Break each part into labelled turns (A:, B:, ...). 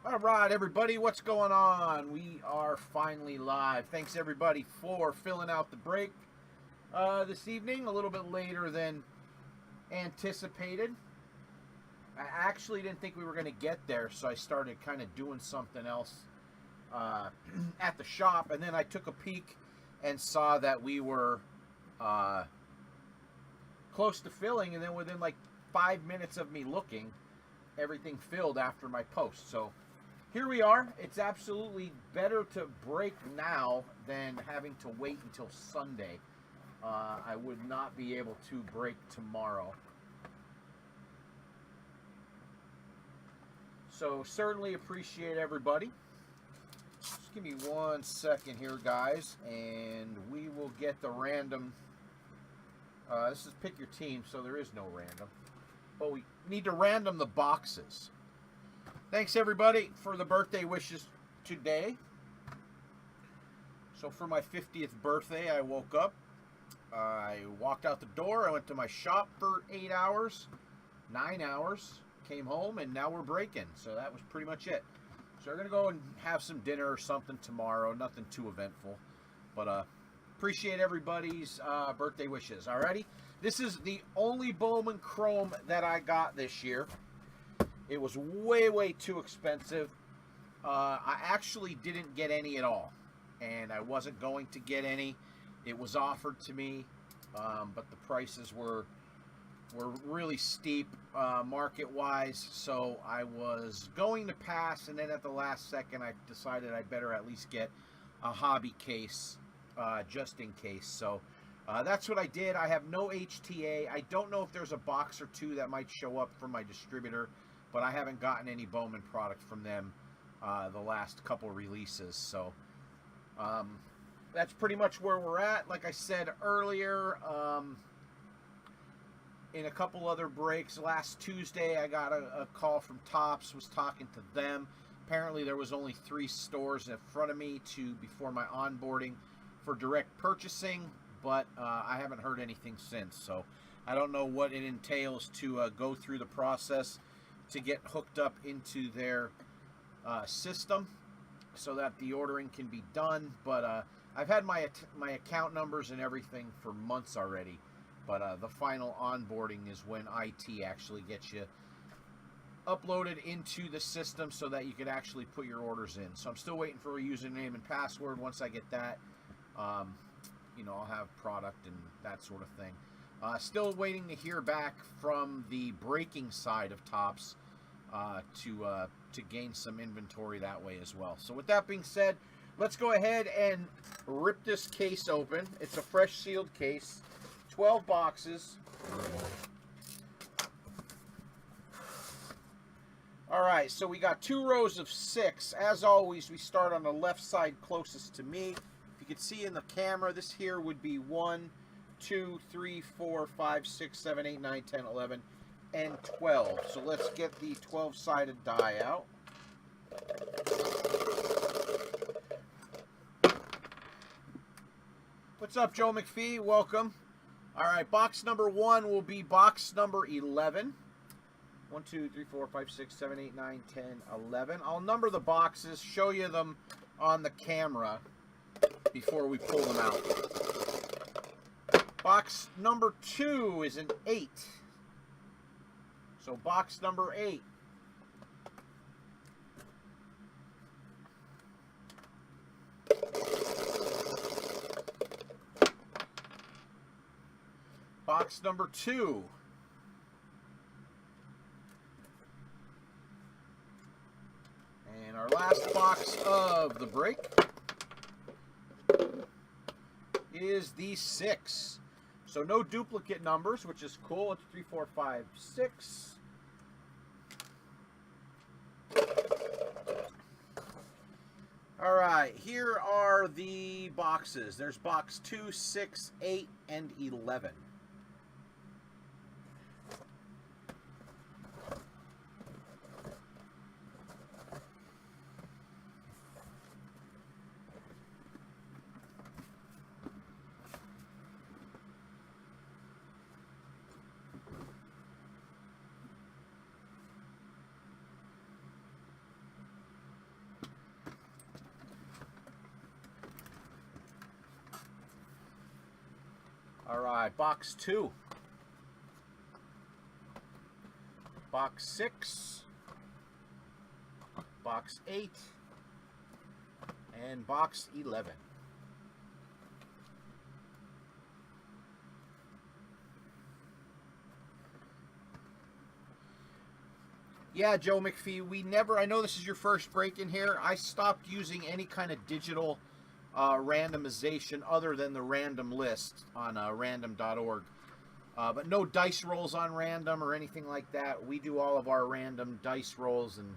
A: All right, everybody, what's going on? We are finally live. Thanks, everybody, for filling out the break this evening. A little bit later than anticipated. I actually didn't think we were going to get there, so I started kind of doing something else at the shop, and then I took a peek and saw that we were close to filling, and then within like 5 minutes of me looking, everything filled after my post. So here we are. It's absolutely better to break now than having to wait until Sunday. I would not be able to break tomorrow. So certainly appreciate everybody. Just give me 1 second here, guys, and we will get the random. This is pick your team, so there is no random. But we need to random the boxes. Thanks, everybody, for the birthday wishes today. So for my 50th birthday, I woke up. I walked out the door. I went to my shop for 8 hours, 9 hours. Came home, and now we're breaking. So that was pretty much it. So we're going to go and have some dinner or something tomorrow. Nothing too eventful. But appreciate everybody's birthday wishes. Alrighty? This is the only Bowman Chrome that I got this year. It was way, way too expensive. I actually didn't get any at all. And I wasn't going to get any. It was offered to me. But the prices were really steep market-wise. So I was going to pass. And then at the last second, I decided I better at least get a hobby case just in case. So that's what I did. I have no HTA. I don't know if there's a box or two that might show up from my distributor, but I haven't gotten any Bowman product from them the last couple releases. So that's pretty much where we're at. Like I said earlier, in a couple other breaks, last Tuesday I got a call from Topps, was talking to them. Apparently there was only 3 stores in front of me before my onboarding for direct purchasing, but I haven't heard anything since. So I don't know what it entails to go through the process to get hooked up into their system so that the ordering can be done. But I've had my account numbers and everything for months already. But the final onboarding is when IT actually gets you uploaded into the system so that you can actually put your orders in. So I'm still waiting for a username and password. Once I get that, I'll have product and that sort of thing. Still waiting to hear back from the breaking side of Topps to gain some inventory that way as well. So with that being said, let's go ahead and rip this case open. It's a fresh sealed case. 12 boxes. All right, so we got 2 rows of 6. As always, we start on the left side closest to me. If you can see in the camera, this here would be 1, 2, 3, 4, 5, 6, 7, 8, 9, 10, 11, and 12. So let's get the 12-sided die out. What's up, Joe McPhee? Welcome. All right, box number 1 will be box number 11. 1, 2, 3, 4, 5, 6, 7, 8, 9, 10, 11. I'll number the boxes, show you them on the camera before we pull them out. Box number 2 is an 8. So box number 8. Box number 2. And our last box of the break is the 6. So no duplicate numbers, which is cool. It's 3, 4, 5, 6. All right, here are the boxes. There's box 2, 6, 8, and 11. All right, box 2. Box 6. Box 8. And box 11. Yeah, Joe McPhee, we never, I know this is your first break in here. I stopped using any kind of digital randomization other than the random list on random.org. But no dice rolls on random or anything like that. We do all of our random dice rolls and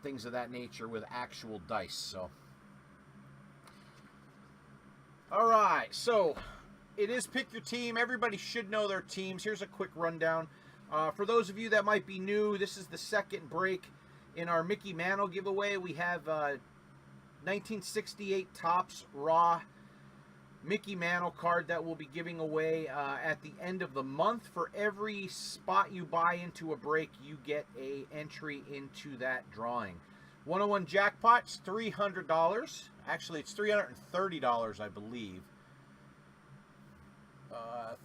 A: things of that nature with actual dice. So, all right, so it is pick your team. Everybody should know their teams. Here's a quick rundown. For those of you that might be new, this is the second break in our Mickey Mantle giveaway. We have 1968 Topps Raw Mickey Mantle card that we'll be giving away at the end of the month. For every spot you buy into a break, you get a entry into that drawing. 101 jackpot's $300. Actually, it's $330, I believe.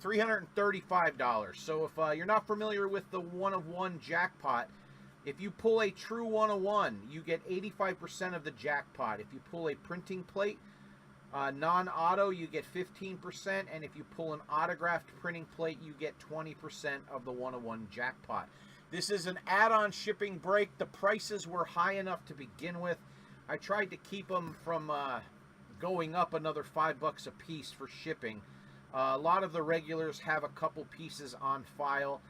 A: $335. So if you're not familiar with the 101 jackpot, if you pull a true 101, you get 85% of the jackpot. If you pull a printing plate, non-auto, you get 15%, and if you pull an autographed printing plate, you get 20% of the 101 jackpot. This is an add-on shipping break. The prices were high enough to begin with. I tried to keep them from going up another $5 a piece for shipping. A lot of the regulars have a couple pieces on file.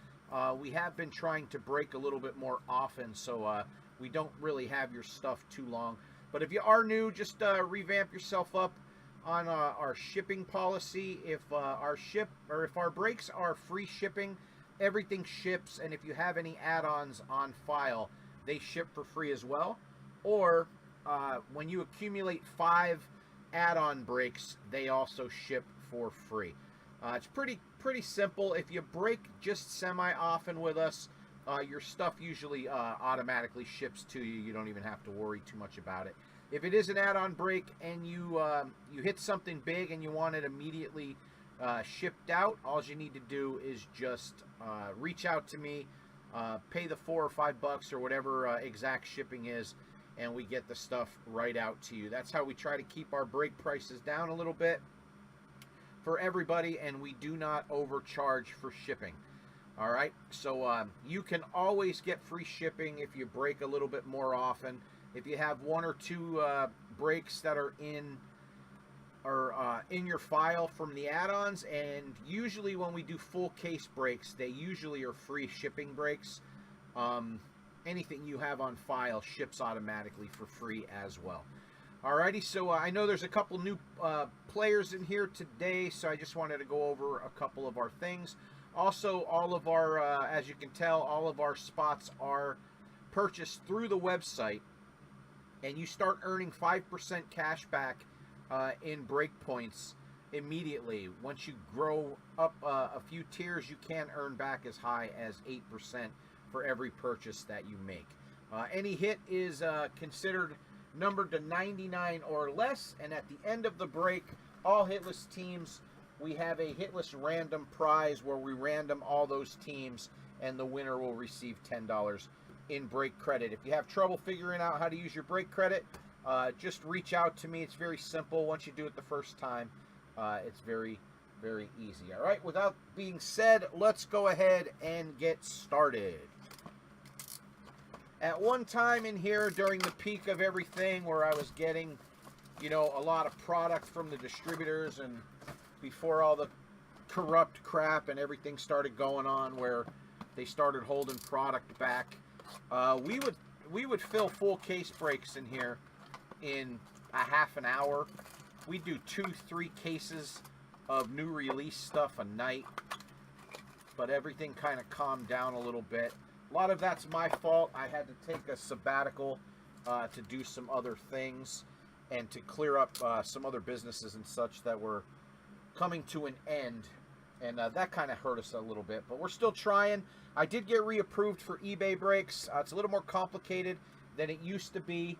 A: We have been trying to break a little bit more often, so we don't really have your stuff too long. But if you are new, just revamp yourself up on our shipping policy. If our breaks are free shipping, everything ships, and if you have any add-ons on file, they ship for free as well. Or when you accumulate 5 add-on breaks, they also ship for free. It's pretty simple. If you break just semi-often with us, your stuff usually automatically ships to you. You don't even have to worry too much about it. If it is an add-on break and you hit something big and you want it immediately shipped out, all you need to do is just reach out to me, pay the $4 or $5 or whatever exact shipping is, and we get the stuff right out to you. That's how we try to keep our break prices down a little bit for everybody, and we do not overcharge for shipping. All right, so you can always get free shipping if you break a little bit more often. If you have 1 or 2 breaks that are in your file from the add-ons, and usually when we do full case breaks, they usually are free shipping breaks. Anything you have on file ships automatically for free as well. Alrighty, so I know there's a couple new players in here today, so I just wanted to go over a couple of our things. Also, all of our, as you can tell, all of our spots are purchased through the website, and you start earning 5% cash back in break points immediately. Once you grow up a few tiers, you can earn back as high as 8% for every purchase that you make. Any hit is considered numbered to 99 or less, and at the end of the break, all hitless teams, we have a hitless random prize where we random all those teams, and the winner will receive $10 in break credit. If you have trouble figuring out how to use your break credit, just reach out to me. It's very simple. Once you do it the first time, it's very, very easy. All right, without being said, let's go ahead and get started. At one time in here, during the peak of everything, where I was getting, you know, a lot of product from the distributors, and before all the corrupt crap and everything started going on, where they started holding product back, we would fill full case breaks in here in a half an hour. We do 2-3 cases of new release stuff a night, but everything kind of calmed down a little bit. A lot of that's my fault. I had to take a sabbatical to do some other things and to clear up some other businesses and such that were coming to an end, and that kind of hurt us a little bit, but we're still trying. I did get reapproved for eBay breaks. It's a little more complicated than it used to be.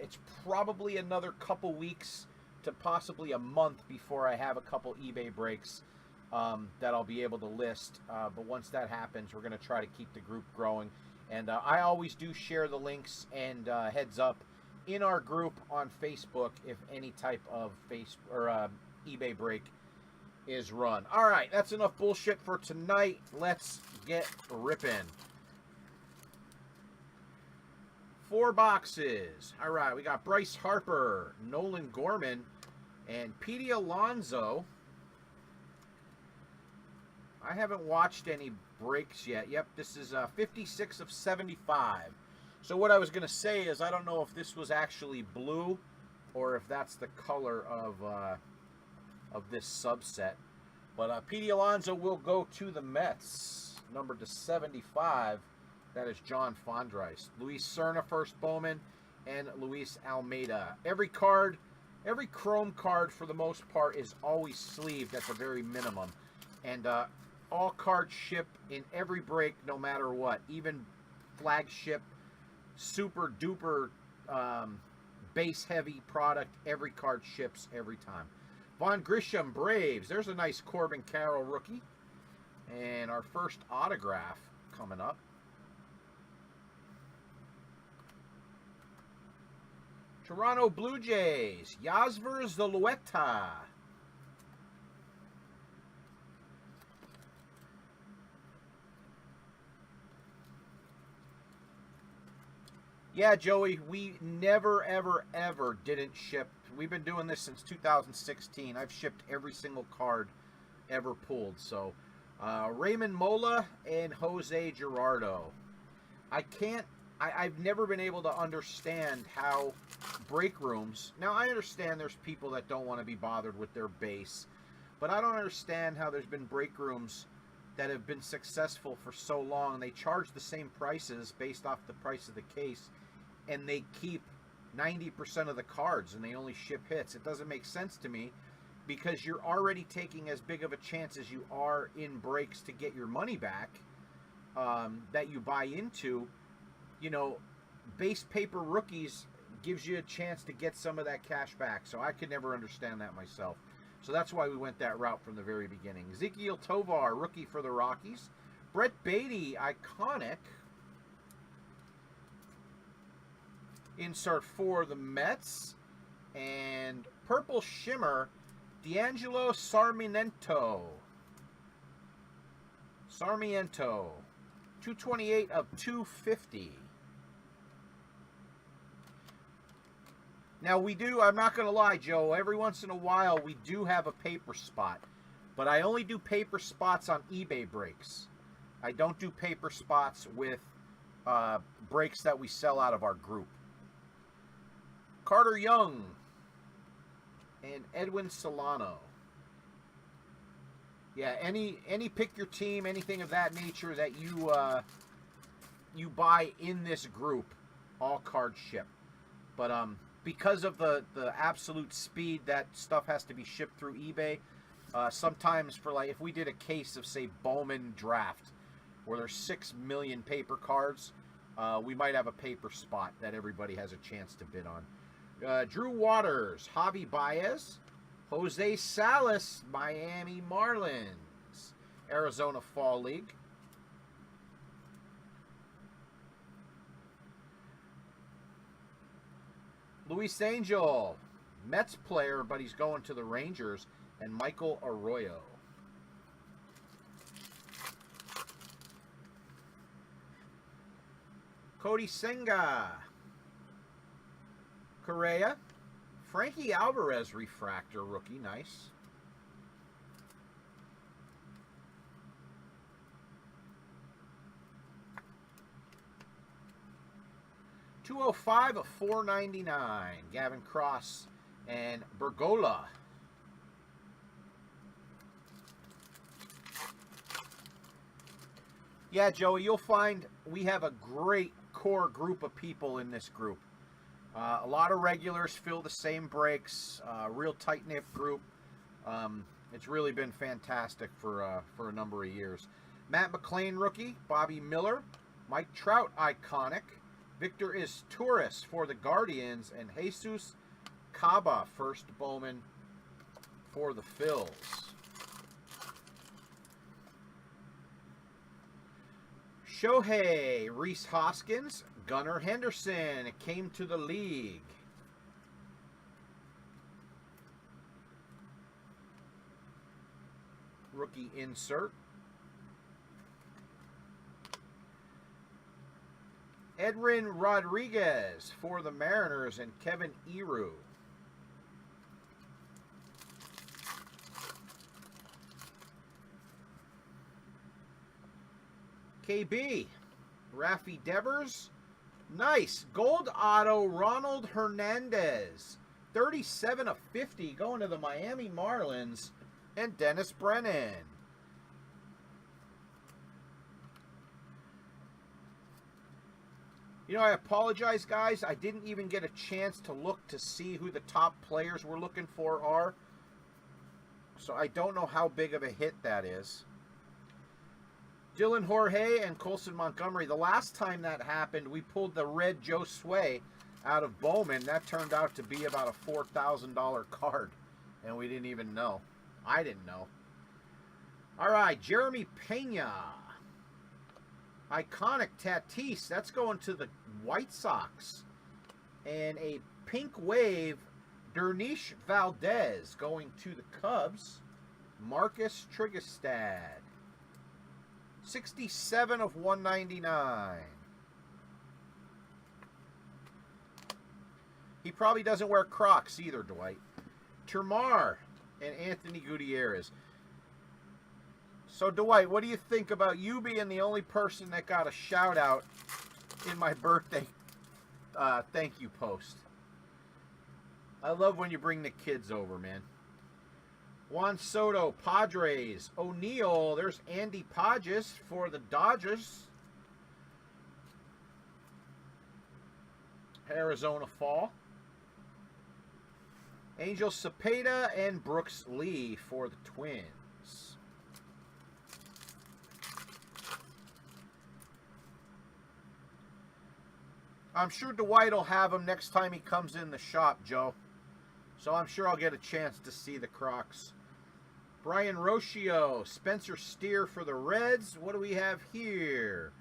A: It's probably another couple weeks to possibly a month before I have a couple eBay breaks that I'll be able to list. But once that happens, we're going to try to keep the group growing. And I always do share the links and heads up in our group on Facebook if any type of eBay break is run. All right, that's enough bullshit for tonight. Let's get ripping. 4 boxes. All right, we got Bryce Harper, Nolan Gorman, and Pete Alonso. I haven't watched any breaks yet. Yep, this is 56 of 75. So what I was going to say is I don't know if this was actually blue or if that's the color of this subset. But Pete Alonso will go to the Mets, numbered to 75. That is John Fondrice. Luis Serna, first Bowman, and Luis Almeida. Every card, every chrome card for the most part is always sleeved at the very minimum. And all cards ship in every break no matter what. Even flagship, super duper base heavy product, every card ships every time. Von Grisham, Braves. There's a nice Corbin Carroll rookie. And our first autograph coming up. Toronto Blue Jays, Yasver Zulueta. Yeah, Joey, we never, ever, ever didn't ship. We've been doing this since 2016. I've shipped every single card ever pulled. So, Raymond Mola and Jose Gerardo. I've never been able to understand how break rooms... Now, I understand there's people that don't want to be bothered with their base, but I don't understand how there's been break rooms that have been successful for so long. They charge the same prices based off the price of the case, and they keep 90% of the cards, and they only ship hits. It doesn't make sense to me, because you're already taking as big of a chance as you are in breaks to get your money back that you buy into. You know, base paper rookies gives you a chance to get some of that cash back. So I could never understand that myself. So that's why we went that route from the very beginning. Ezekiel Tovar, rookie for the Rockies. Brett Beatty, iconic. Insert for the Mets. And Purple Shimmer, D'Angelo Sarmiento. 228 of 250. Now we do, I'm not going to lie, Joe, every once in a while we do have a paper spot. But I only do paper spots on eBay breaks. I don't do paper spots with breaks that we sell out of our group. Carter Young and Edwin Solano. Yeah, any pick your team, anything of that nature that you buy in this group, all cards ship. But because of the absolute speed that stuff has to be shipped through eBay, sometimes for like if we did a case of say Bowman draft where there's 6 million paper cards, we might have a paper spot that everybody has a chance to bid on. Drew Waters, Javi Baez, Jose Salas, Miami Marlins, Arizona Fall League. Luis Angel, Mets player, but he's going to the Rangers, and Michael Arroyo. Cody Senga, Correa, Frankie Alvarez refractor rookie, nice. $205 of $499. Gavin Cross and Bergola. Yeah, Joey, you'll find we have a great core group of people in this group. A lot of regulars fill the same breaks. Real tight-knit group. It's really been fantastic for a number of years. Matt McClain, rookie. Bobby Miller. Mike Trout, iconic. Victor Torres for the Guardians, and Jesus Kaba, first Bowman for the Phils. Shohei, Rhys Hoskins, Gunnar Henderson came to the league. Rookie insert. Edwin Rodriguez for the Mariners and Kevin Eru. KB, Rafi Devers. Nice. Gold auto, Ronald Hernandez. 37 of 50 going to the Miami Marlins and Dennis Brennan. You know, I apologize, guys. I didn't even get a chance to look to see who the top players we're looking for are. So I don't know how big of a hit that is. Dylan Jorge and Colson Montgomery. The last time that happened, we pulled the red Joe Sway out of Bowman. That turned out to be about a $4,000 card. And we didn't even know. I didn't know. All right, Jeremy Pena. Iconic Tatis. That's going to the White Sox. And a pink wave, Dernish Valdez going to the Cubs. Marcus Triggerstad. 67 of 199. He probably doesn't wear Crocs either, Dwight. Termar and Anthony Gutierrez. So, Dwight, what do you think about you being the only person that got a shout-out in my birthday thank you post? I love when you bring the kids over, man. Juan Soto, Padres. O'Neill, there's Andy Podges for the Dodgers. Arizona Fall. Angel Cepeda and Brooks Lee for the Twins. I'm sure Dwight will have them next time he comes in the shop, Joe. So I'm sure I'll get a chance to see the Crocs. Brian Rocio, Spencer Steer for the Reds. What do we have here?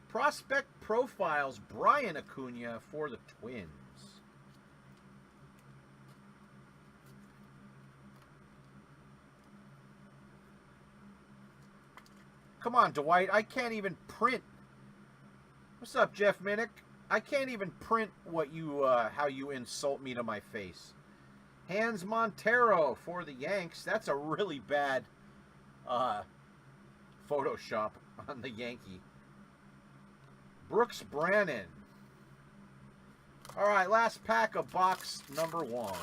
A: Prospect Profiles, Brian Acuna for the Twins. Come on, Dwight. I can't even print. What's up, Jeff Minnick? I can't even print what you how you insult me to my face. Hans Montero for the Yanks. That's a really bad Photoshop on the Yankee. Brooks Brannon. All right, last pack of box number 1.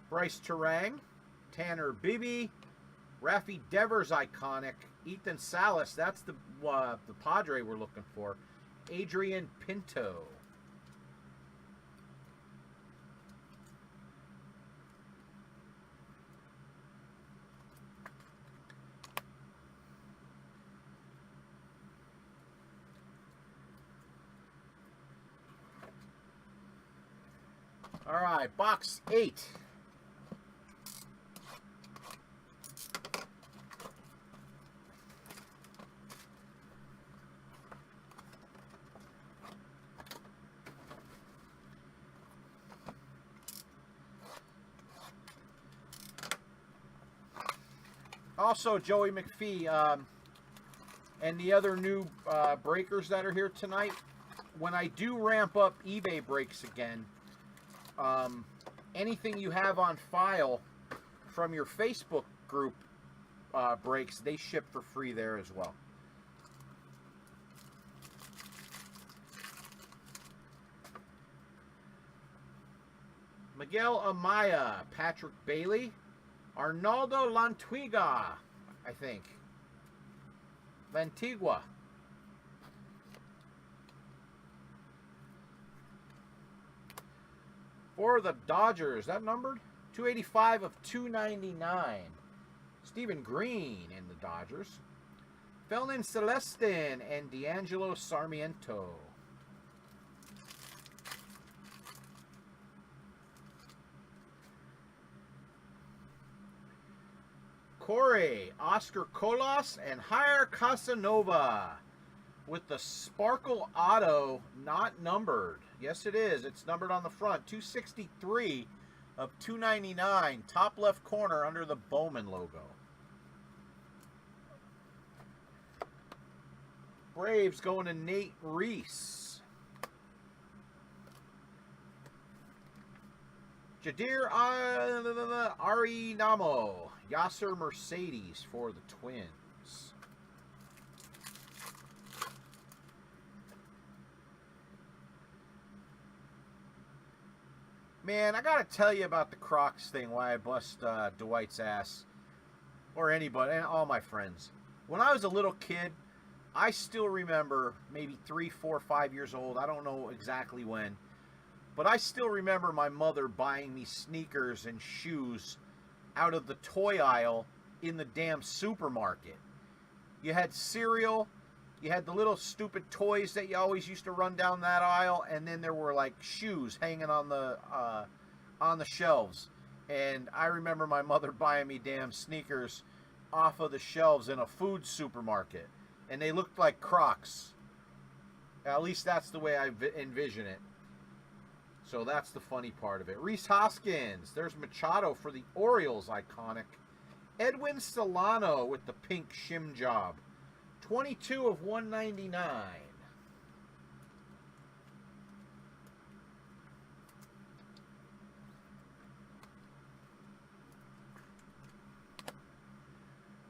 A: Bryce Terang, Tanner Bibby, Rafi Devers iconic, Ethan Salas, that's the Padre we're looking for, Adrian Pinto. All right, box 8. Also, Joey McPhee and the other new breakers that are here tonight, when I do ramp up eBay breaks again, anything you have on file from your Facebook group breaks, they ship for free there as well. Miguel Amaya, Patrick Bailey, Arnaldo Lantigua, I think. Lantigua. For the Dodgers, that numbered? 285 of 299. Stephen Green in the Dodgers. Felnin Celestin and D'Angelo Sarmiento. Corey, Oscar Colas, and Jair Casanova with the Sparkle Auto not numbered. Yes, it is. It's numbered on the front. 263 of 299. Top left corner under the Bowman logo. Braves going to Nate Reese. Jadir Arinamo. Yasser Mercedes for the Twins. Man, I got to tell you about the Crocs thing, why I bust Dwight's ass. Or anybody, and all my friends. When I was a little kid, I still remember, maybe 3, 4, 5 years old, I don't know exactly when, but I still remember my mother buying me sneakers and shoes out of the toy aisle in the damn supermarket. You had cereal, you had the little stupid toys that you always used to run down that aisle, and then there were like shoes hanging on the shelves. And I remember my mother buying me damn sneakers off of the shelves in a food supermarket. And they looked like Crocs. At least that's the way I envision it. So that's the funny part of it. Reese Hoskins. There's Machado for the Orioles, iconic. Edwin Solano with the pink shim job. 22 of 199.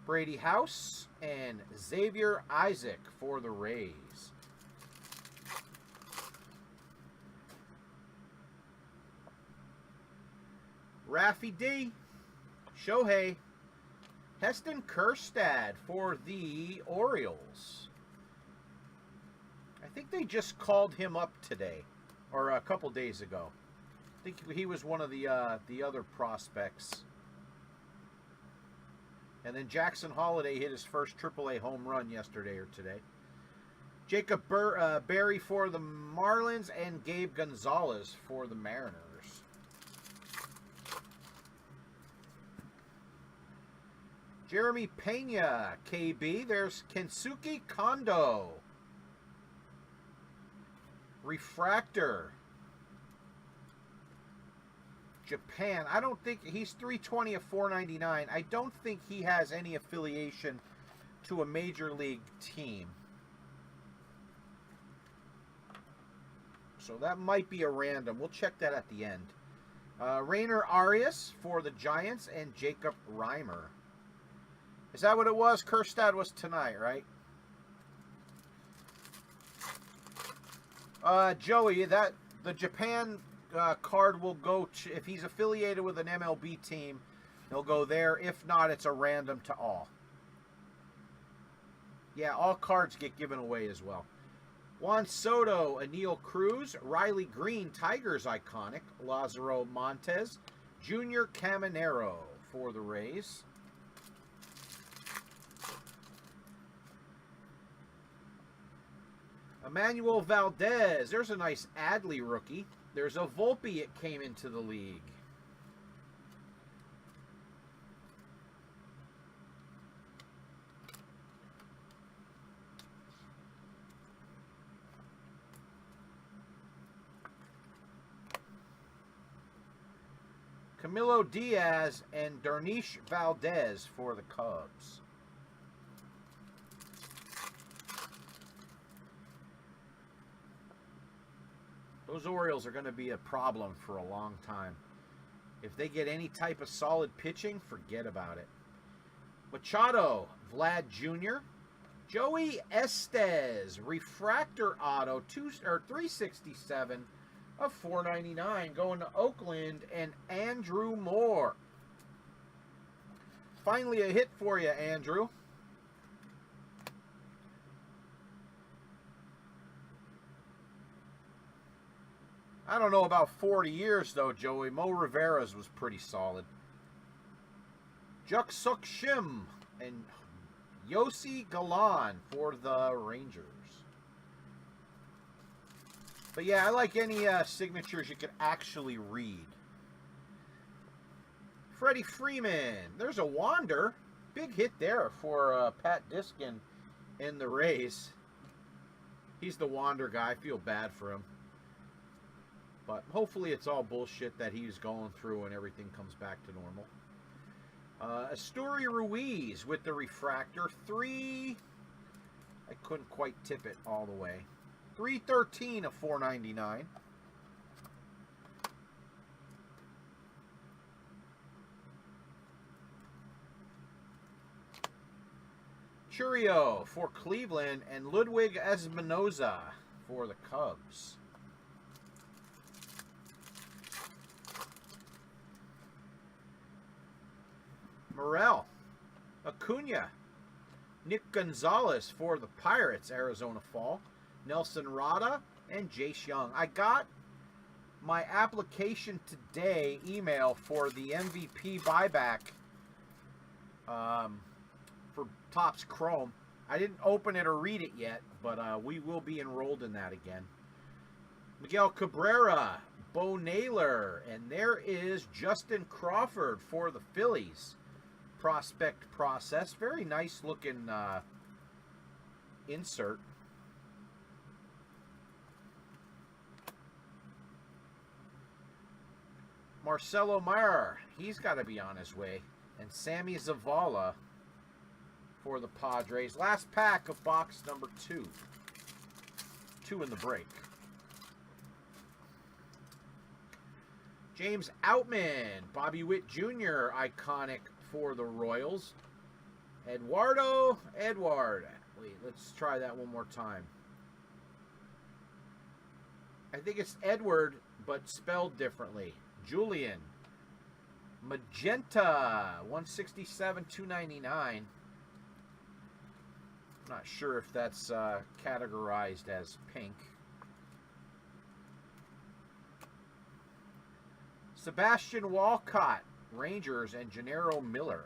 A: Brady House and Xavier Isaac for the Rays. Raffy D, Shohei, Heston Kjerstad for the Orioles. I think they just called him up today, or a couple days ago. I think he was one of the other prospects. And then Jackson Holiday hit his first AAA home run yesterday or today. Jacob Berry for the Marlins and Gabe Gonzalez for the Mariners. Jeremy Pena, KB. There's Kensuke Kondo. Refractor. Japan. I don't think he's 320 of 499. I don't think he has any affiliation to a major league team. So that might be a random. We'll check that at the end. Rainer Arias for the Giants and Jacob Reimer. Is that what it was? Kjerstad was tonight, right? Joey, that the Japan card will go to, if he's affiliated with an MLB team, he'll go there. If not, it's a random to all. Yeah, all cards get given away as well. Juan Soto, Anil Cruz, Riley Green, Tigers iconic, Lazaro Montes, Junior Caminero for the Rays. Emmanuel Valdez. There's a nice Adley rookie. There's a Volpe. It came into the league. Camilo Diaz and Darnish Valdez for the Cubs. Those Orioles are going to be a problem for a long time. If they get any type of solid pitching, forget about it. Machado, Vlad Jr., Joey Estes, refractor auto, 367 of 499, going to Oakland, and Andrew Moore. Finally a hit for you, Andrew. I don't know about 40 years, though, Joey. Mo Rivera's was pretty solid. Juk Suk Shim and Yossi Galan for the Rangers. But yeah, I like any signatures you can actually read. Freddie Freeman. There's a Wander. big hit there for Pat Diskin in the Rays. He's the Wander guy. I feel bad for him. But hopefully it's all bullshit that he's going through and everything comes back to normal. Astoria Ruiz with the refractor. 3... I couldn't quite tip it all the way. 313 of 499. Churio for Cleveland and Ludwig Espinoza for the Cubs. Morel, Acuna, Nick Gonzalez for the Pirates, Arizona Fall, Nelson Rada, and Jace Young. I got my application today, email, for the MVP buyback for Topps Chrome. I didn't open it or read it yet, but we will be enrolled in that again. Miguel Cabrera, Bo Naylor, and there is Justin Crawford for the Phillies. Prospect process. Very nice looking insert. Marcelo Mayer, he's got to be on his way. And Sammy Zavala for the Padres. Last pack of box number 2. 2 in the break. James Outman, Bobby Witt Jr., iconic for the Royals. Eduardo, Edward. Wait, let's try that one more time. I think it's Edward, but spelled differently. Julian. Magenta, 167, 299. Not sure if that's categorized as pink. Sebastian Walcott, Rangers, and Gennaro Miller.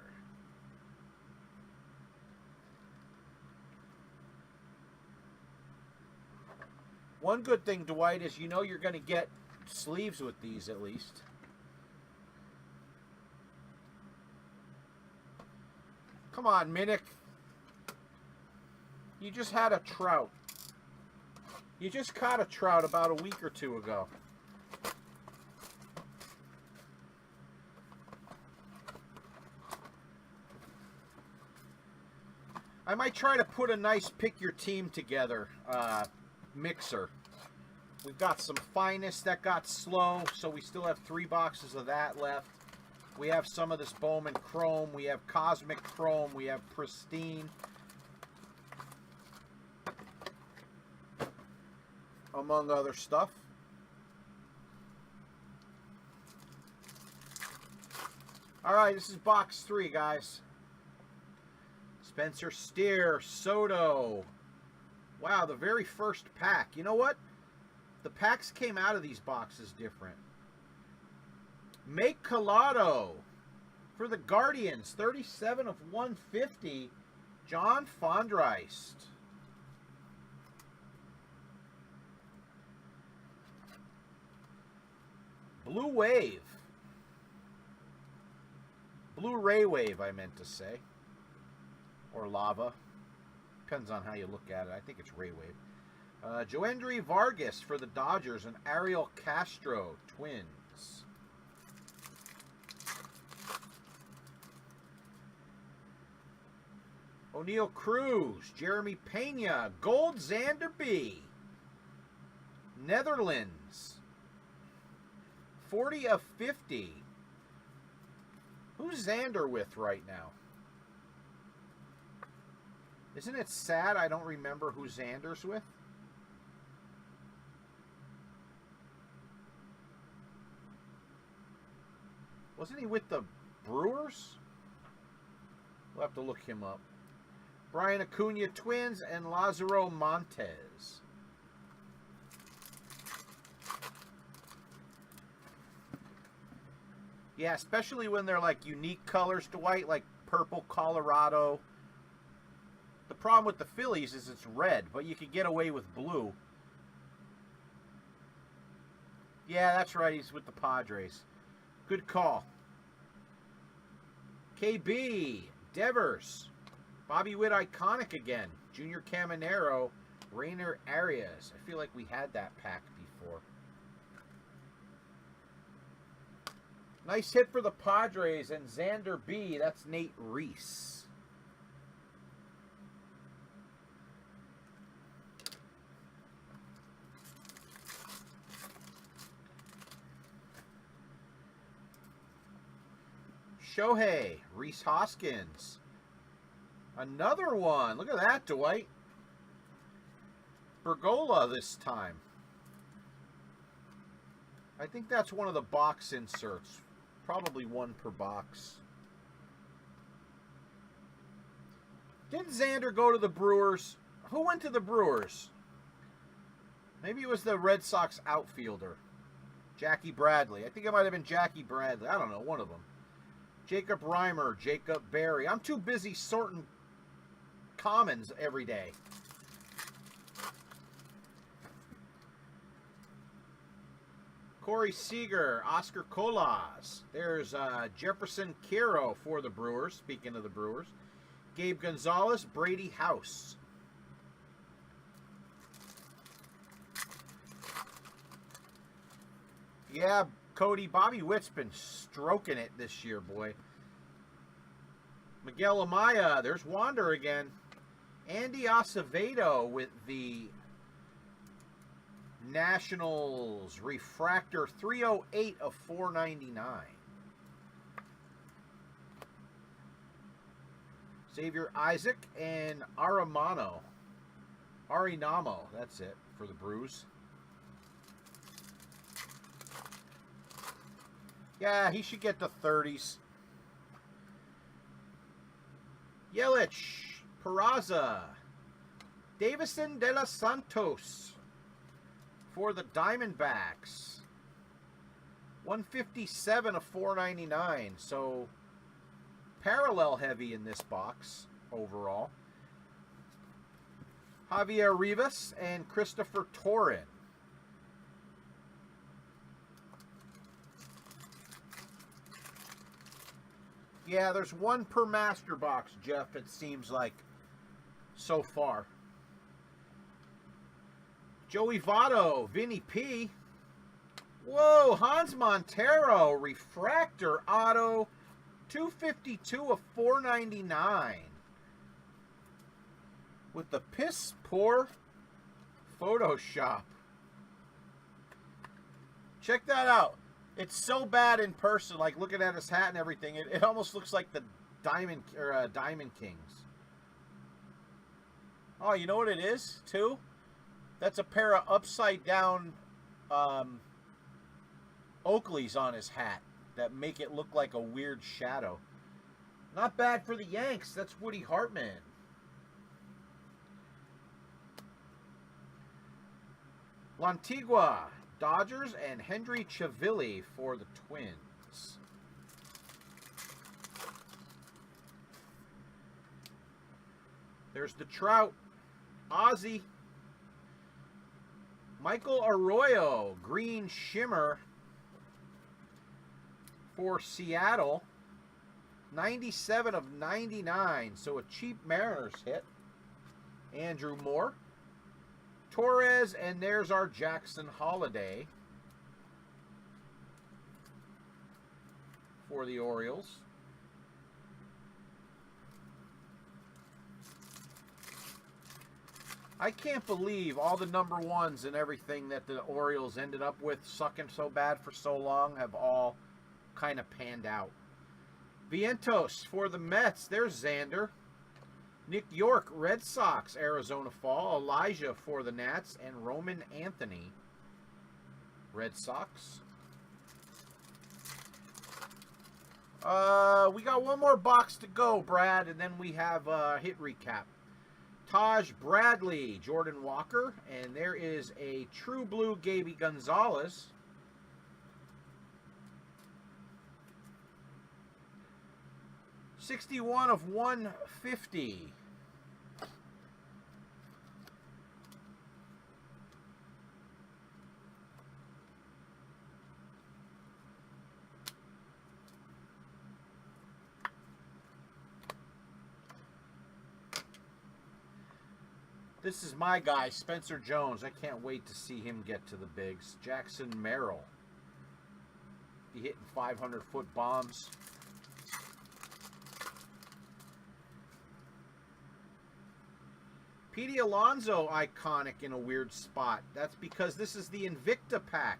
A: One good thing, Dwight, is you know you're going to get sleeves with these at least. Come on, Minnick. You just had a trout. You just caught a trout about a week or 2 ago. I might try to put a nice pick your team together mixer. We've got some Finest that got slow, so we still have 3 boxes of that left. We have some of this Bowman Chrome. We have Cosmic Chrome. We have Pristine. Among other stuff. All right, this is box 3, guys. Spencer Steer, Soto. Wow, the very first pack. You know what? The packs came out of these boxes different. Make Collado for the Guardians, 37 of 150. John Fondreist. Blue Wave. Blu-ray Wave, I meant to say. Or Lava. Depends on how you look at it. I think it's Ray Wave. Joendry Vargas for the Dodgers and Ariel Castro, Twins. O'Neal Cruz, Jeremy Pena, Gold Xander B. Netherlands. 40 of 50. Who's Xander with right now? Isn't it sad I don't remember who Xander's with? Wasn't he with the Brewers? We'll have to look him up. Brian Acuna, Twins, and Lazaro Montes. Yeah, especially when they're like unique colors, Dwight, like purple Colorado. The problem with the Phillies is it's red, but you could get away with blue. Yeah, that's right. He's with the Padres. Good call. KB, Devers. Bobby Witt iconic again. Junior Caminero. Rainer Arias. I feel like we had that pack before. Nice hit for the Padres and Xander B. That's Nate Reese. Shohei, Reese Hoskins. Another one. Look at that, Dwight. Bergola this time. I think that's one of the box inserts. Probably one per box. Didn't Xander go to the Brewers? Who went to the Brewers? Maybe it was the Red Sox outfielder. Jackie Bradley. I think it might have been Jackie Bradley. I don't know, one of them. Jacob Reimer, Jacob Berry. I'm too busy sorting commons every day. Corey Seager, Oscar Colas. There's Jefferson Quero for the Brewers, speaking of the Brewers. Gabe Gonzalez, Brady House. Yeah, Cody, Bobby Witt's been stroking it this year, boy. Miguel Amaya, there's Wander again. Andy Acevedo with the Nationals refractor 308 of 499. Xavier Isaac and Arenamo, that's it for the Brews. Yeah, he should get the 30s. Yelich, Peraza, Davison de los Santos for the Diamondbacks. 157 of 499. So parallel heavy in this box overall. Javier Rivas and Christopher Torrin. Yeah, there's one per master box, Jeff, it seems like, so far. Joey Votto, Vinny P. Whoa, Hans Montero, refractor auto, 252 of 499. With the piss poor Photoshop. Check that out. It's so bad in person, like looking at his hat and everything. It almost looks like the Diamond Kings. Oh, you know what it is, too? That's a pair of upside down Oakleys on his hat that make it look like a weird shadow. Not bad for the Yanks. That's Woody Hartman. Lantigua, Dodgers, and Henry Chivilli for the Twins. There's the Trout, Ozzy, Michael Arroyo, Green Shimmer for Seattle. 97 of 99, so a cheap Mariners hit. Andrew Moore. Torres, and there's our Jackson Holiday for the Orioles. I can't believe all the number ones and everything that the Orioles ended up with sucking so bad for so long have all kind of panned out. Vientos for the Mets. There's Xander. Nick York, Red Sox, Arizona Fall. Elijah for the Nats. And Roman Anthony, Red Sox. We got one more box to go, Brad, and then we have a hit recap. Taj Bradley, Jordan Walker, and there is a True Blue Gaby Gonzalez. '61 of 150. This is my guy, Spencer Jones. I can't wait to see him get to the bigs. Jackson Merrill. Be hitting 500-foot bombs. Pete Alonso, iconic in a weird spot. That's because this is the Invicta pack.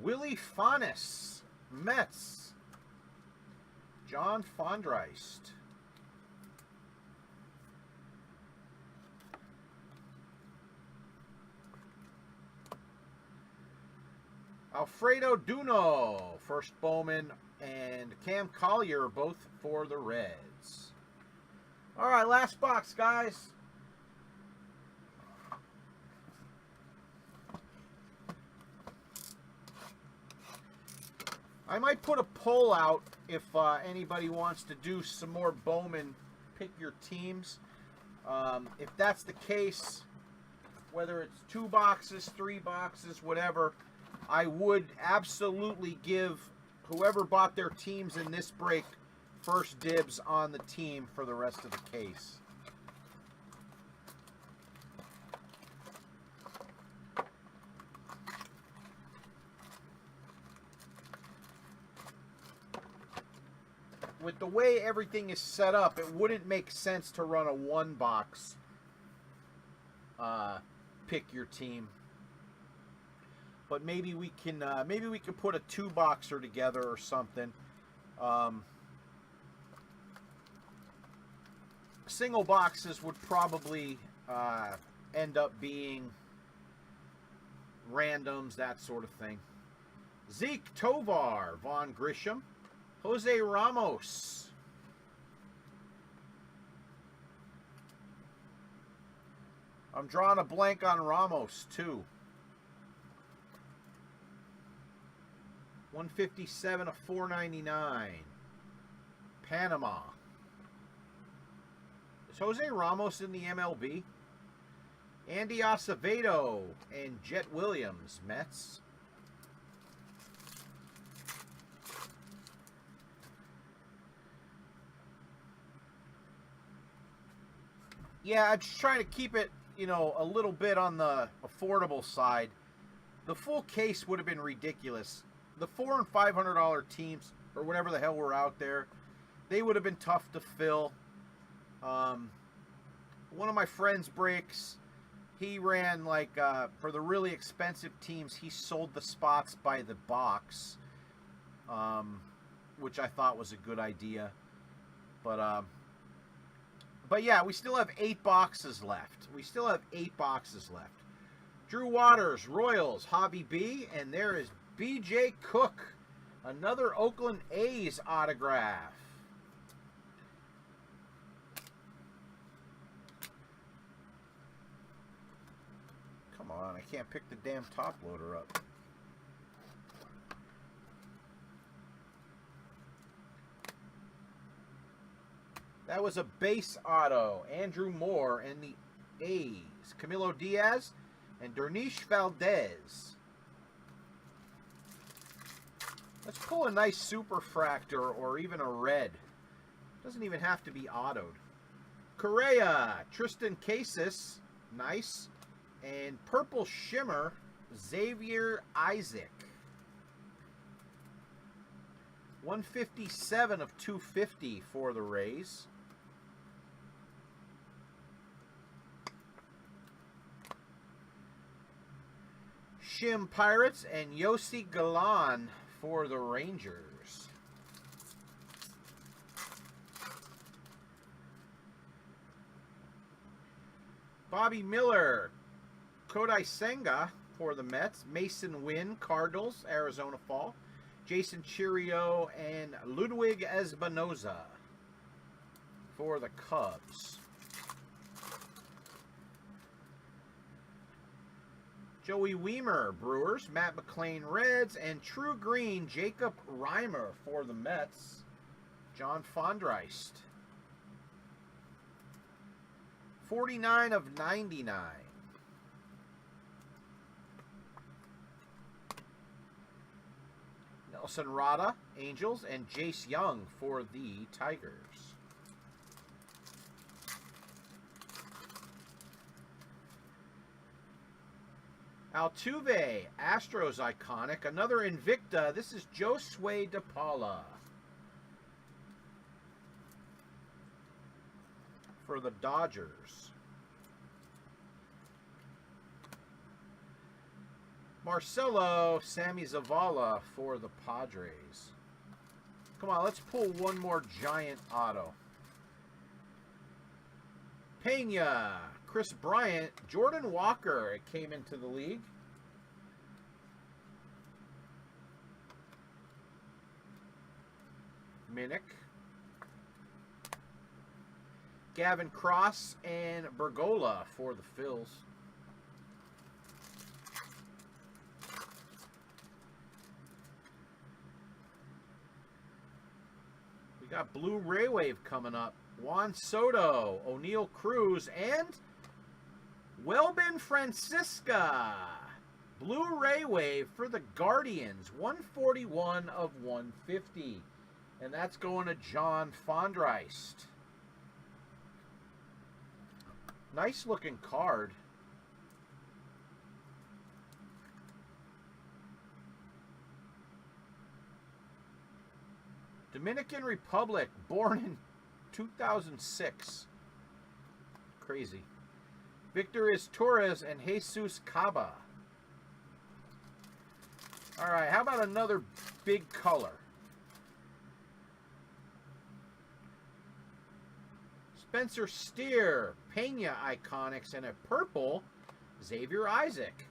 A: Willie Fanis, Mets. John Fondreist. Alfredo Duno, first Bowman, and Cam Collier, both for the Reds. All right, last box, guys. I might put a poll out if anybody wants to do some more Bowman pick your teams. If that's the case, whether it's 2 boxes, 3 boxes, whatever, I would absolutely give whoever bought their teams in this break first dibs on the team for the rest of the case. With the way everything is set up, it wouldn't make sense to run a 1-box pick your team. But maybe we can put a 2-boxer together or something. Single boxes would probably end up being randoms, that sort of thing. Zeke Tovar, Vaughn Grisham, Jose Ramos. I'm drawing a blank on Ramos, too. 157 of 499. Panama. Is Jose Ramos in the MLB? Andy Acevedo and Jet Williams, Mets. Yeah, I'm just trying to keep it, you know, a little bit on the affordable side. The full case would have been ridiculous. The $400 and $500 teams, or whatever the hell were out there, they would have been tough to fill. One of my friends' breaks, he ran like, for the really expensive teams, he sold the spots by the box, which I thought was a good idea. But yeah, we still have 8 boxes left. Drew Waters, Royals, Hobby B, and there is B.J. Cook, another Oakland A's autograph. Come on, I can't pick the damn top loader up. That was a base auto. Andrew Moore and the A's. Camilo Diaz and Dernish Valdez. Let's pull a nice superfractor or even a red. Doesn't even have to be autoed. Correa, Tristan Casas, nice. And purple shimmer, Xavier Isaac. 157 of 250 for the Rays. Shim Pirates and Yossi Galan for the Rangers. Bobby Miller, Kodai Senga for the Mets. Mason Wynn, Cardinals, Arizona Fall. Jason Chirio and Ludwig Espinoza for the Cubs. Joey Weimer, Brewers. Matt McLean, Reds. And True Green, Jacob Reimer for the Mets. John Fondreist. 49 of 99. Nelson Rada, Angels. And Jace Young for the Tigers. Altuve, Astros iconic. Another Invicta. This is Josue De Paula for the Dodgers. Marcelo Sammy Zavala for the Padres. Come on, let's pull one more giant auto. Pena, Chris Bryant, Jordan Walker. It came into the league. Minnick. Gavin Cross and Bergola for the Phils. We got Blue Ray Wave coming up. Juan Soto, O'Neal Cruz, and Welbin Francisca. Blue Ray Wave for the Guardians. 141 of 150. And that's going to John Fondreist. Nice looking card. Dominican Republic, born in 2006. Crazy. Victor Torres and Jesus Caba. All right, how about another big color? Spencer Steer, Pena Iconics, and a purple Xavier Isaac.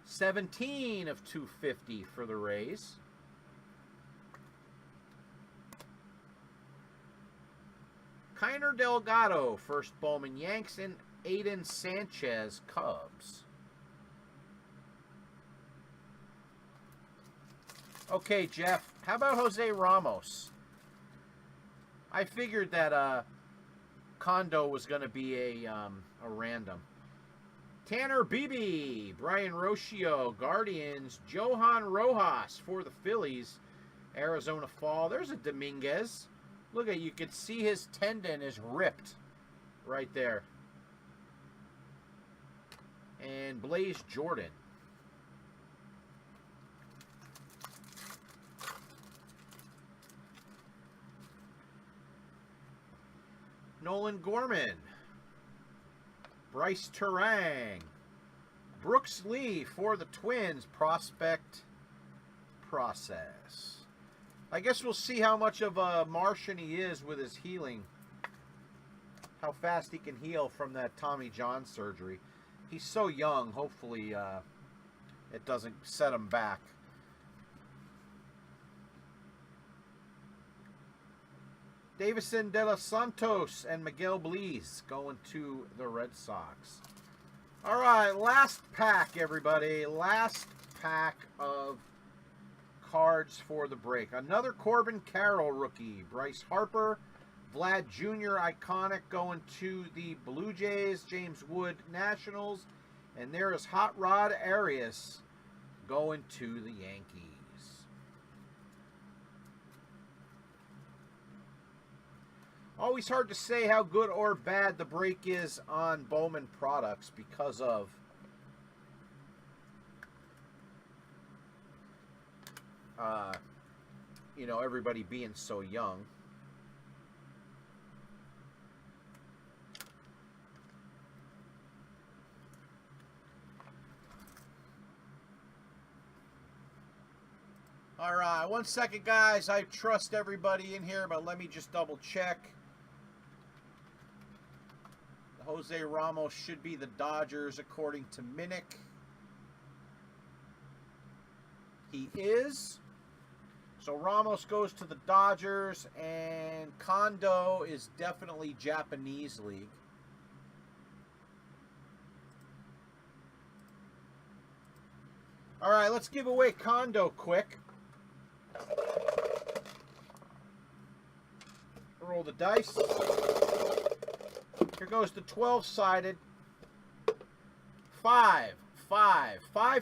A: 17 of 250 for the Rays. Kiner Delgado, first Bowman Yanks, and Aiden Sanchez, Cubs. Okay, Jeff, how about Jose Ramos? I figured that Condo was going to be a random. Tanner Beebe, Brian Rocio, Guardians, Johan Rojas for the Phillies, Arizona Fall. There's a Dominguez. Look at, you can see his tendon is ripped right there. And Blaze Jordan. Nolan Gorman. Bryce Terang. Brooks Lee for the Twins. Prospect process. I guess we'll see how much of a Martian he is with his healing. How fast he can heal from that Tommy John surgery. He's so young, hopefully it doesn't set him back. Davison De Los Santos and Miguel Blees going to the Red Sox. All right, last pack, everybody. Last pack of cards for the break. Another Corbin Carroll rookie. Bryce Harper, Vlad Jr. Iconic going to the Blue Jays. James Wood Nationals. And there is Hot Rod Arias going to the Yankees. Always hard to say how good or bad the break is on Bowman products because of you know, everybody being so young. All right, 1 second, guys. I trust everybody in here, but let me just double check. Jose Ramos should be the Dodgers, according to Minnick. He is. So Ramos goes to the Dodgers, and Kondo is definitely Japanese League. All right, let's give away Kondo quick. Roll the dice. Here goes the 12-sided. 5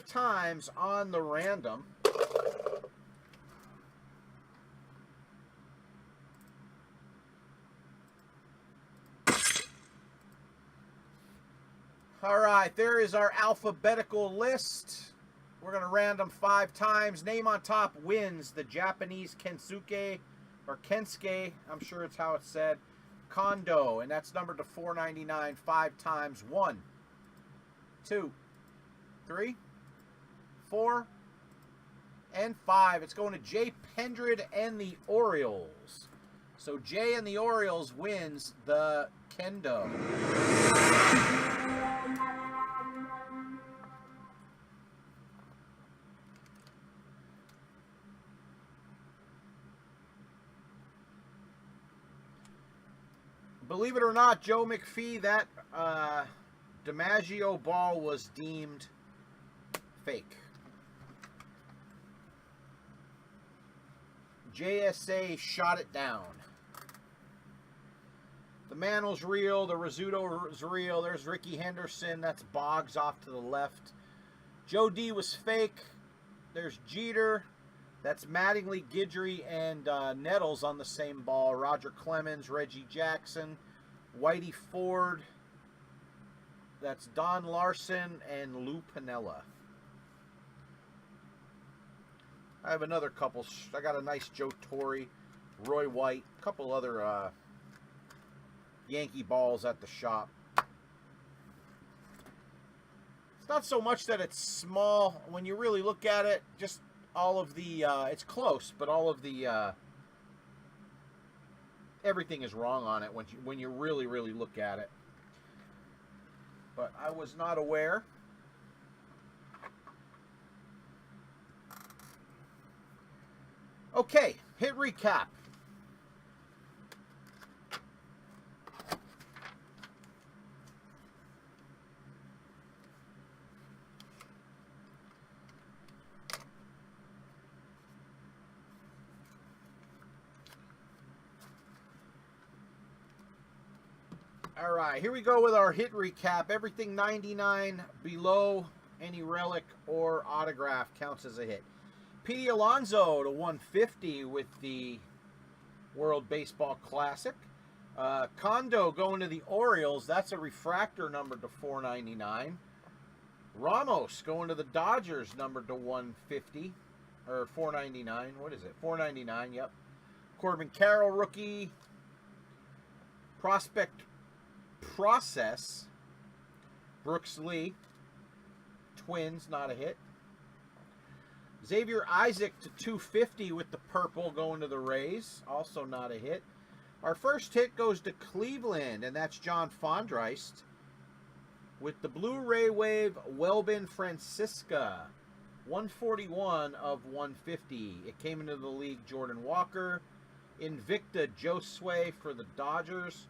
A: times on the random. All right, there is our alphabetical list. We're going to random 5 times. Name on top wins the Japanese Kensuke, or Kensuke, I'm sure it's how it's said, Kondo, and that's numbered to $4.99 5 times. 1, 2, 3, 4, and 5. It's going to Jay Pendred and the Orioles. So Jay and the Orioles wins the Kendo. Believe it or not, Joe McPhee, that DiMaggio ball was deemed fake. JSA shot it down. The Mantl's real. The Rizzuto's real. There's Ricky Henderson. That's Boggs off to the left. Joe D was fake. There's Jeter. That's Mattingly, Guidry, and Nettles on the same ball. Roger Clemens, Reggie Jackson, Whitey Ford. That's Don Larson and Lou Piniella. I have another couple. I got a nice Joe Torre, Roy White, a couple other Yankee balls at the shop. It's not so much that it's small. When you really look at it, just all of the, it's close, but all of the, everything is wrong on it when you really, really look at it. But I was not aware. Okay, hit recap. All right, here we go with our hit recap. Everything 99 below any relic or autograph counts as a hit. Pete Alonso to 150 with the World Baseball Classic. Kondo going to the Orioles. That's a refractor numbered to 499. Ramos going to the Dodgers numbered to 150 or 499. What is it? 499. Yep. Corbin Carroll rookie. Prospect Process. Brooks Lee. Twins, not a hit. Xavier Isaac to 250 with the purple going to the Rays. Also not a hit. Our first hit goes to Cleveland, and that's John Fondreist with the Blu-ray Wave Welbin Francisca. 141 of 150. It came into the league Jordan Walker. Invicta Josue for the Dodgers.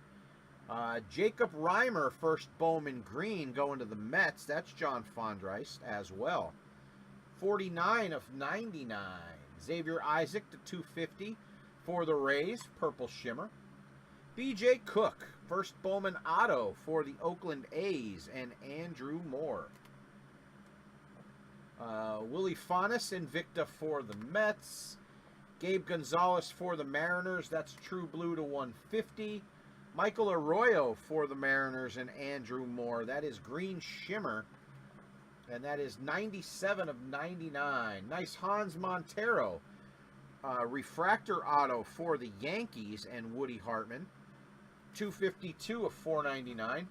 A: Jacob Reimer, first Bowman green going to the Mets. That's John Fondreist as well. 49 of 99. Xavier Isaac to 250 for the Rays, purple shimmer. B.J. Cook, first Bowman auto for the Oakland A's, and Andrew Moore. Willie Faunus, Invicta for the Mets. Gabe Gonzalez for the Mariners. That's true blue to 150. Michael Arroyo for the Mariners and Andrew Moore. That is green shimmer. And that is 97 of 99. Nice Hans Montero. Refractor auto for the Yankees and Woody Hartman. 252 of 499.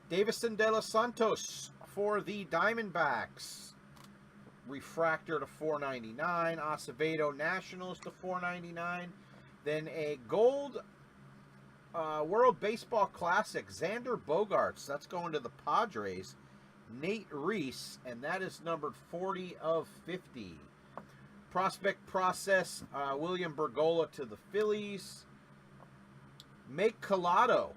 A: Davison De Los Santos for the Diamondbacks. Refractor to 499. Acevedo Nationals to 499. Then a gold World Baseball Classic. Xander Bogaerts. That's going to the Padres. Nate Reese, and that is numbered 40 of 50. Prospect Process, William Bergola to the Phillies. Make Collado,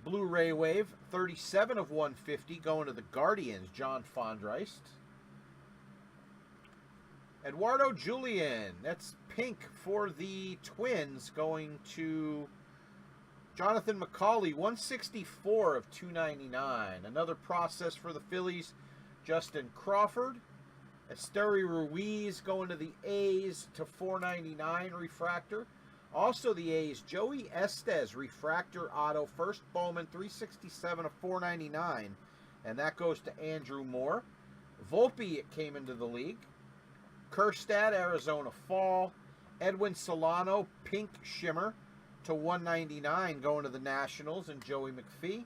A: Blu-ray Wave, 37 of 150, going to the Guardians, John Fondreist. Eduardo Julian, that's pink for the Twins, going to Jonathan McCauley, 164 of 299. Another process for the Phillies, Justin Crawford. Esteury Ruiz going to the A's to 499 refractor. Also the A's, Joey Estes, refractor auto, first Bowman, 367 of 499, and that goes to Andrew Moore. Volpe, it came into the league. Kerstad, Arizona fall. Edwin Solano, pink shimmer to 199, going to the Nationals and Joey McPhee.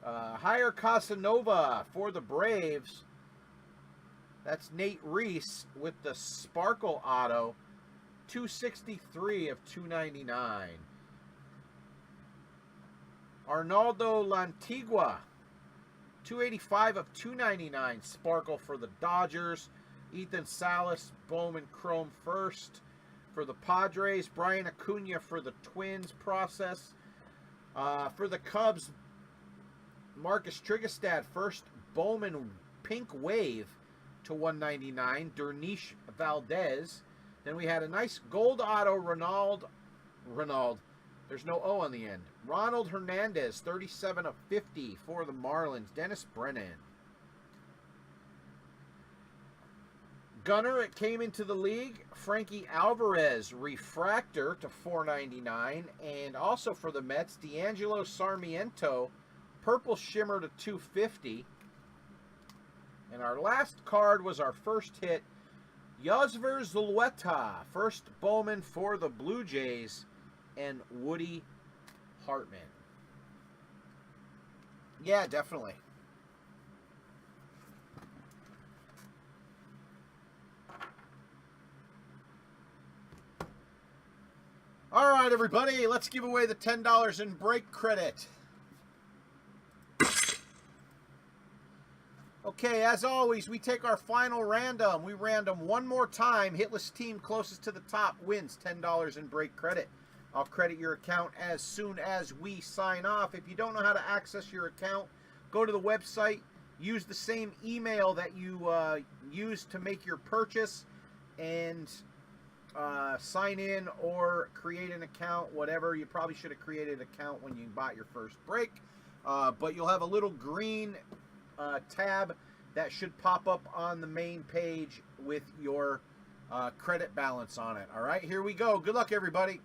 A: Jair Casanova for the Braves. That's Nate Reese with the sparkle auto, 263 of 299. Arnaldo Lantigua, 285 of 299, sparkle for the Dodgers. Ethan Salas, Bowman Chrome first for the Padres. Brian Acuna for the Twins process. For the Cubs, Marcus Triggerstad, first Bowman pink wave to 199. Dernish Valdez. Then we had a nice gold auto Ronald. There's no O on the end. Ronald Hernandez, 37 of 50 for the Marlins. Dennis Brennan. Gunner, it came into the league. Frankie Alvarez, refractor to 499. And also for the Mets, D'Angelo Sarmiento, purple shimmer to 250. And our last card was our first hit. Yosver Zulueta, first Bowman for the Blue Jays, and Woody Hartman. Yeah, definitely. All right, everybody, let's give away the $10 in break credit. Okay, as always, we take our final random. We random one more time. Hitless team closest to the top wins $10 in break credit. I'll credit your account as soon as we sign off. If you don't know how to access your account, go to the website. Use the same email that you used to make your purchase and sign in or create an account, whatever. You probably should have created an account when you bought your first break. But you'll have a little green tab that should pop up on the main page with your credit balance on it. All right, here we go. Good luck, everybody.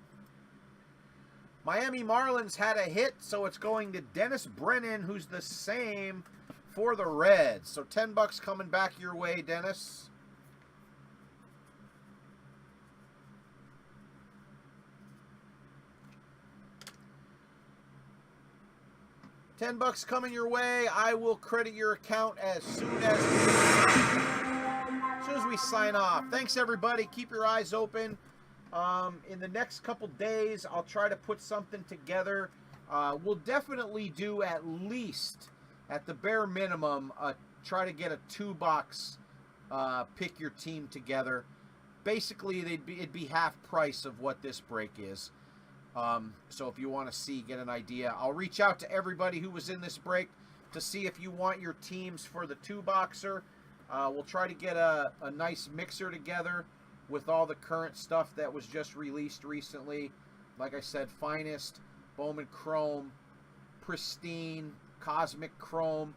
A: Miami Marlins had a hit, so it's going to Dennis Brennan, who's the same for the Reds. So $10 coming back your way, Dennis. $10 coming your way. I will credit your account as soon as we sign off. Thanks, everybody. Keep your eyes open. In the next couple days, I'll try to put something together. We'll definitely do at least, at the bare minimum, try to get a 2-box pick your team together. Basically, it'd be half price of what this break is. So if you want to get an idea, I'll reach out to everybody who was in this break to see if you want your teams for the 2-boxer. We'll try to get a nice mixer together with all the current stuff that was just released recently. Like I said, Finest, Bowman Chrome, Pristine, Cosmic Chrome.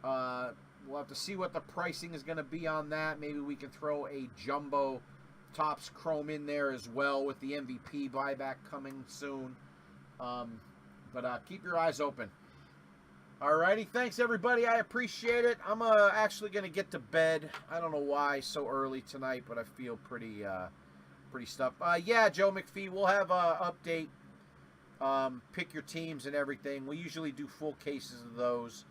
A: We'll have to see what the pricing is going to be on that. Maybe we can throw a Jumbo Topps Chrome in there as well with the MVP buyback coming soon. But keep your eyes open. Alrighty, thanks everybody. I appreciate it. I'm actually gonna get to bed. I don't know why so early tonight, but I feel pretty stuffed. Yeah, Joe McPhee, we'll have a update. Pick your teams and everything. We usually do full cases of those,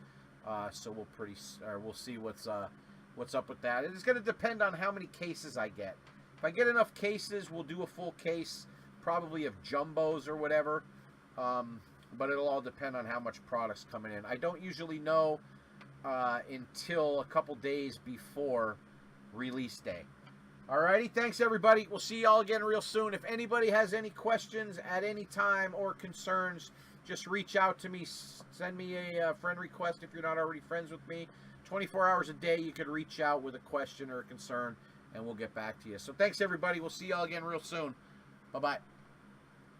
A: so we'll see what's up with that. It's gonna depend on how many cases I get. If I get enough cases, we'll do a full case, probably of jumbos or whatever. But it'll all depend on how much product's coming in. I don't usually know until a couple days before release day. Alrighty, thanks everybody. We'll see y'all again real soon. If anybody has any questions at any time or concerns, just reach out to me. Send me a friend request if you're not already friends with me. 24 hours a day, you could reach out with a question or a concern, and we'll get back to you. So thanks everybody. We'll see y'all again real soon. Bye-bye.